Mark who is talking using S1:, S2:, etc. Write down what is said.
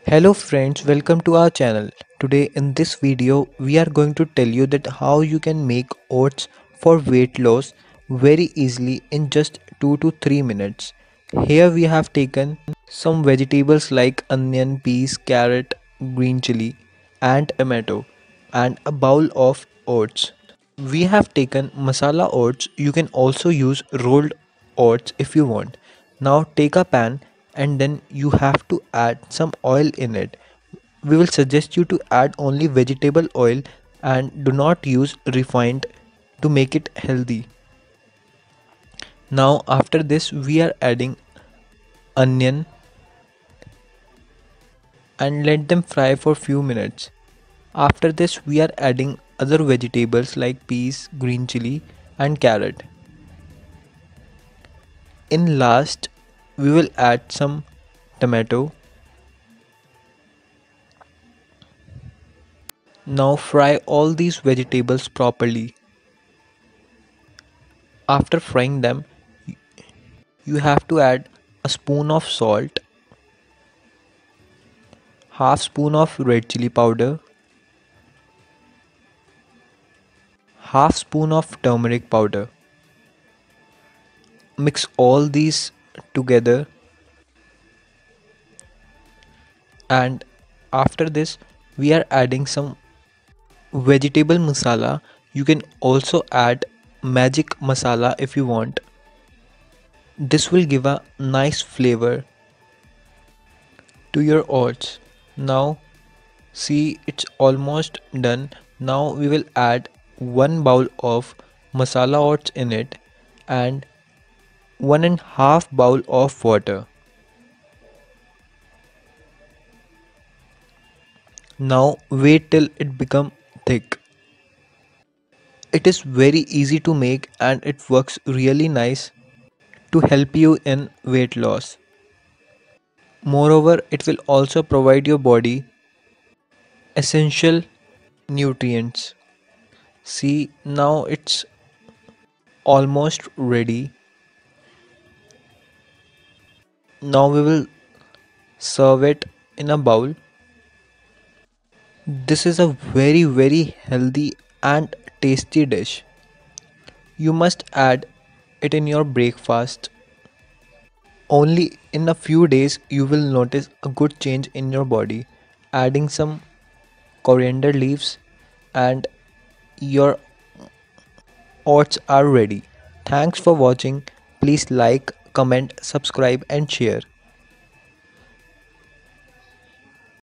S1: Hello friends, welcome to our channel. Today in this video we are going to tell you that how you can make oats for weight loss very easily in just 2 to 3 minutes. Here we have taken some vegetables like onion, peas, carrot, green chili and tomato and a bowl of oats. We have taken masala oats. You can also use rolled oats if you want. Now take a pan and then you have to add some oil in it. We will suggest you to add only vegetable oil and do not use refined to make it healthy. Now after this we are adding onion and let them fry for few minutes. After this we are adding other vegetables like peas, green chili and carrot. In last, we will add some tomato. Now fry all these vegetables properly. After frying them, you have to add a spoon of salt, half spoon of red chili powder, half spoon of turmeric powder. Mix all these together and after this we are adding some vegetable masala. You can also add magic masala if you want. This will give a nice flavor to your oats. Now see, it's almost done. Now we will add one bowl of masala oats in it and 1.5 bowl of water. Now wait till it become thick. It is very easy to make and it works really nice to help you in weight loss. Moreover, it will also provide your body essential nutrients. See, now it's almost ready. Now we will serve it in a bowl. This is a very healthy and tasty dish. You must add it in your breakfast. Only in a few days you will notice a good change in your body. Adding some coriander leaves and your oats are ready. Thanks for watching. Please like, comment, subscribe and share.